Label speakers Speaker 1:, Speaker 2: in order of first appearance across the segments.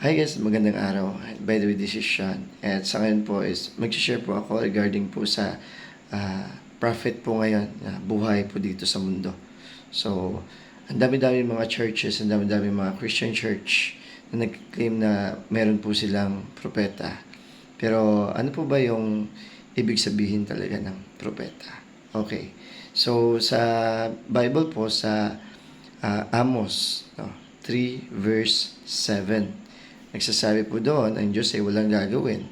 Speaker 1: Hi guys, magandang araw. By the way, this is Sean. At sa ngayon po is mag-share po ako regarding po sa prophet po ngayon, buhay po dito sa mundo. So, ang dami-dami mga churches, ang dami-dami mga Christian church na nag-claim na meron po silang propeta. Pero ano po ba yung ibig sabihin talaga ng propeta? Okay. So, sa Bible po, sa Amos 3 verse 7, nagsasabi po doon, ang Diyos ay walang gagawin.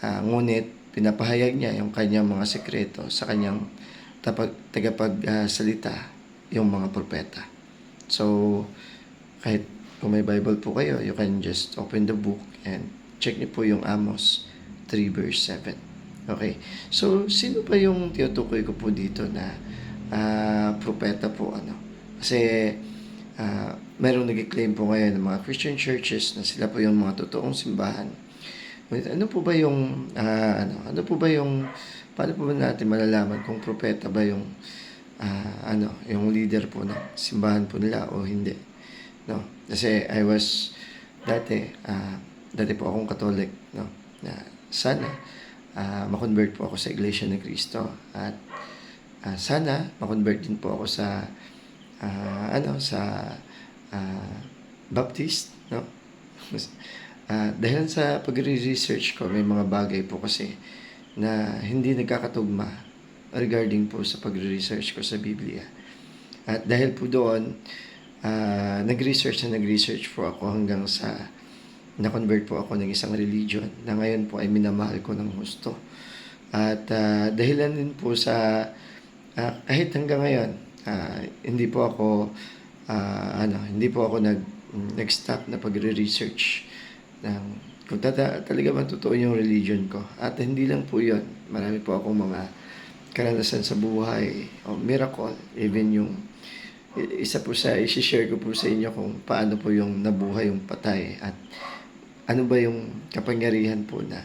Speaker 1: Ngunit, pinapahayag niya yung kanyang mga sekreto sa kanyang tagapagsalita, yung mga propeta. So, kahit kung may Bible po kayo, you can just open the book and check niyo po yung Amos 3 verse 7. Okay. So, sino pa yung tinutukoy ko po dito na propeta po? Kasi, merong nag-claim po ngayon ng mga Christian churches na sila po yung mga totoong simbahan. Ano po ba yung, paano po ba natin malalaman kung propeta ba yung, yung leader po ng simbahan po nila o hindi? No? Kasi dati po akong Catholic, no? Na sana, makonvert po ako sa Iglesia ni Cristo at sana makonvert din po ako sa Baptist, no? Dahil sa pagre-research ko, may mga bagay po kasi na hindi nagkakatugma regarding po sa pagre-research ko sa Biblia. At dahil po doon, nag-research po ako hanggang sa na-convert po ako ng isang religion na ngayon po ay minamahal ko ng husto. At dahilan din po sa kahit hanggang ngayon, hindi po ako nag-stop na pagre-research ng kung talaga ba totoo yung religion ko. At hindi lang po yun. Marami po akong mga karanasan sa buhay o miracle. Even yung isa po sa i-share ko po sa inyo kung paano po yung nabuhay yung patay at ano ba yung kapangyarihan po na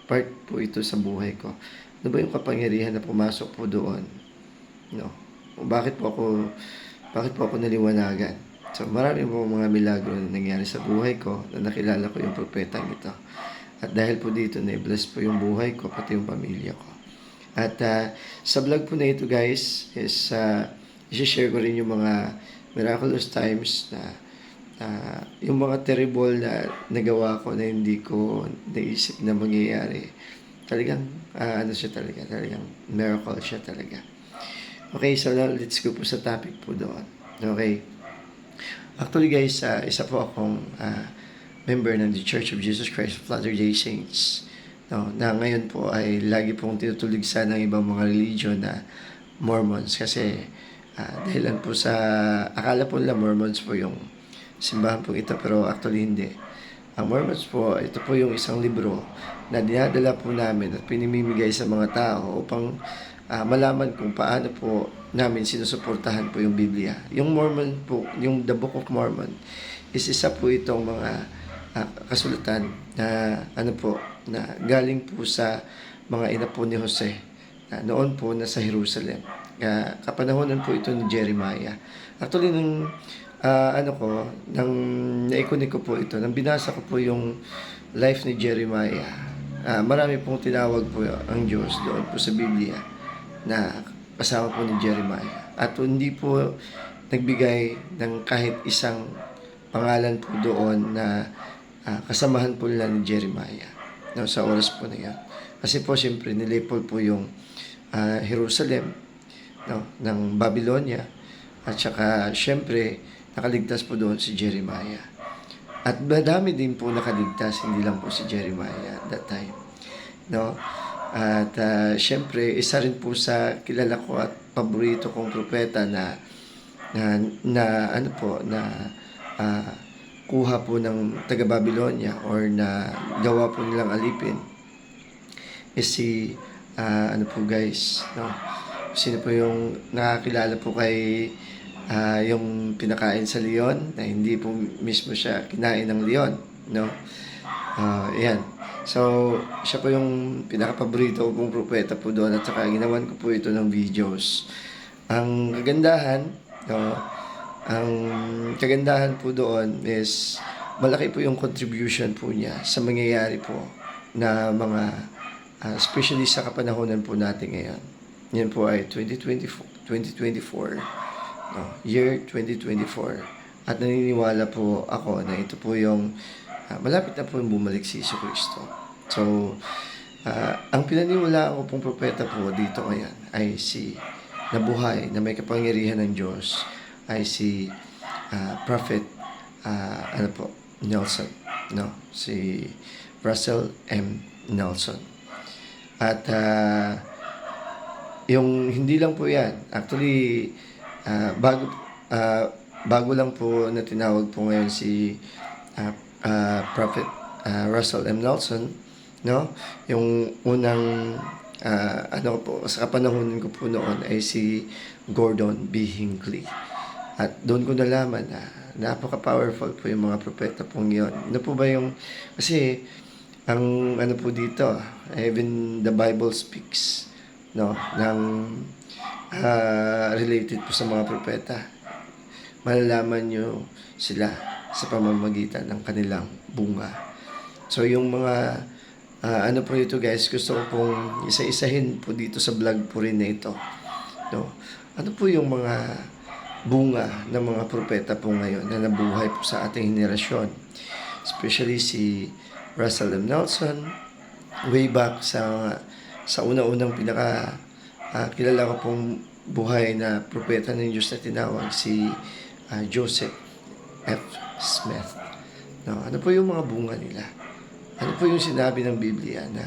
Speaker 1: part po ito sa buhay ko. Ano ba yung kapangyarihan na pumasok po doon? No. Bakit po ako naliwanagan? So, marami po mga milagro na nangyari sa buhay ko na nakilala ko yung propetang ito. At dahil po dito, na-bless po yung buhay ko, pati yung pamilya ko. At sa vlog po na ito guys, is i-share ko rin yung mga miraculous times na yung mga terrible na nagawa ko na hindi ko naisip na mangyayari. Talagang, talagang miracle siya talaga. Okay, so now let's go po sa topic po doon. Okay. Actually guys, isa po akong member ng The Church of Jesus Christ of Latter-day Saints. No, na ngayon po ay lagi pong tinutuligsa ng ibang mga religion na Mormons. Kasi dahilan po sa, akala po nila Mormons po yung simbahan po ito, pero actually hindi. Ang Mormons po, ito po yung isang libro na dinadala po namin at pinimimigay sa mga tao upang malaman kung paano po namin sinusuportahan po yung Biblia. Yung Mormon po, yung The Book of Mormon, is isa po itong mga kasulatan na na galing po sa mga ina po ni Jose. Noon po nasa Jerusalem. Kapanahonan po ito ni Jeremiah. Actually, nang naikunik ko po ito, nang binasa ko po yung life ni Jeremiah, marami pong tinawag po ang Diyos doon po sa Biblia na kasama po ni Jeremiah. At hindi po nagbigay ng kahit isang pangalan po doon na kasamahan po nila ni Jeremiah, no, sa oras po na yan. Kasi po siyempre nilipol po yung Jerusalem, no, ng Babylonia, at saka siyempre nakaligtas po doon si Jeremiah. At madami din po nakaligtas, hindi lang po si Jeremiah at that time. No? At siyempre, isa rin po sa kilala ko at paborito kong propeta na kuha po ng taga-Babylonia or na gawa po nilang alipin is si guys, no? Sino po yung nakakilala po kay yung pinakain sa leon na hindi po mismo siya kinain ng leon, no? Yan. So, siya po yung pinaka-paborito kong propeta po doon at saka ginawan ko po ito ng videos. Ang kagandahan, no, Ang kagandahan po doon is malaki po yung contribution po niya sa mangyayari po na mga especially sa kapanahonan po natin ngayon. Yan po ay 2024, no, year 2024. At naniniwala po ako na ito po yung malapit na po yung bumalik si Jesu Cristo. So, ang pinaniwalaan ko pong propeta po dito ngayon ay si nabuhay na may kapangyarihan ng Diyos ay si Prophet Nelson, no? Si Russell M. Nelson. At yung hindi lang po yan, actually bago lang po na tinawag po ngayon si Prophet Russell M. Nelson, no? Yung unang sa kapanahonan ko po noon ay si Gordon B. Hinckley. At doon ko nalaman na napaka-powerful po yung mga propeta pong yun. Ano po ba yung, kasi ang ano po dito, even the Bible speaks, no, ng related po sa mga propeta. Malalaman nyo sila sa pamamagitan ng kanilang bunga. So yung mga ano po ito guys, gusto ko pong isa-isahin po dito sa vlog po rin na ito, no? Ano po yung mga bunga ng mga propeta po ngayon na nabuhay po sa ating henerasyon, especially si Russell M. Nelson, way back sa una-unang kilala ko pong buhay na propeta ng Diyos na tinawag si Joseph F. Smith. No, ano po yung mga bunga nila? Ano po yung sinabi ng Biblia na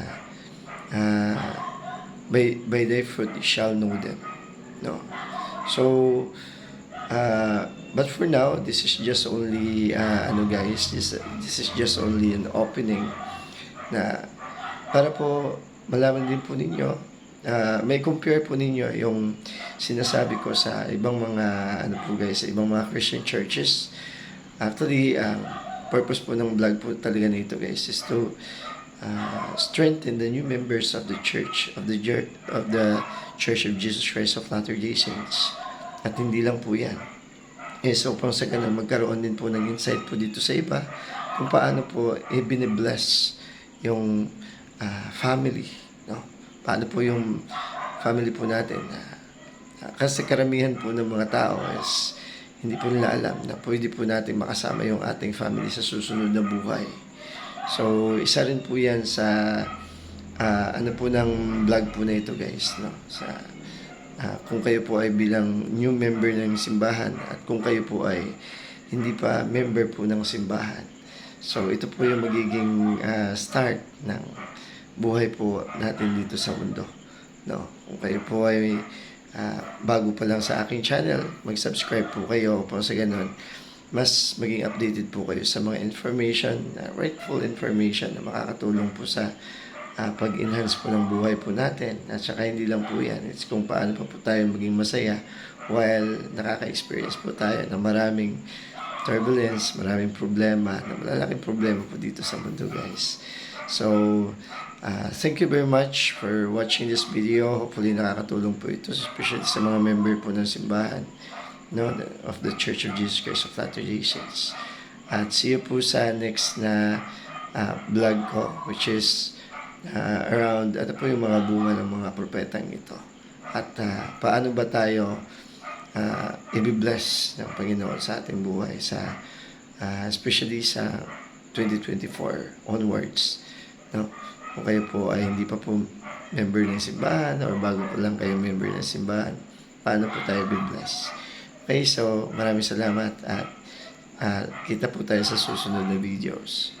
Speaker 1: by their fruit you shall know them, no? So but for now, this is just only this is just only an opening na para po malaman din po ninyo, may compare po ninyo yung sinasabi ko sa ibang mga sa ibang mga Christian churches. Actually, purpose po ng vlog po talaga nito guys is to strengthen the new members of the Church of the Church of Jesus Christ of Latter-day Saints. At hindi lang po yan. So, upang sa ganun, magkaroon din po ng insight po dito sa iba kung paano po bine-bless yung family, no? Paano po yung family po natin. Kasi karamihan po ng mga tao is hindi po nila alam na pwede po natin makasama yung ating family sa susunod na buhay. So, isa rin po yan sa po ng vlog po na ito guys, no? Kung kayo po ay bilang new member ng simbahan at kung kayo po ay hindi pa member po ng simbahan. So, ito po yung magiging start ng buhay po natin dito sa mundo, no? Kung kayo po ay bago pa lang sa aking channel, mag-subscribe po kayo upang sa ganun mas maging updated po kayo sa mga information, rightful information na makakatulong po sa pag-enhance po ng buhay po natin. At saka hindi lang po yan, it's kung paano pa po tayo maging masaya while nakaka-experience po tayo ng maraming turbulence, maraming problema, na malalaking problema po dito sa mundo guys. So, thank you very much for watching this video. Hopefully nakakatulong po ito, especially sa mga member po ng simbahan, no, of the Church of Jesus Christ of Latter-day Saints. At see you po sa next na vlog ko, which is around ano po yung mga bunga ng mga propetang ito. At paano ba tayo i-bless ng Panginoon sa ating buhay, sa especially sa 2024 onwards, no? Kung kayo po ay hindi pa po member ng simbahan or bago po lang kayo member ng simbahan, paano po tayo i-bless? Okay, so maraming salamat at kita po tayo sa susunod na videos.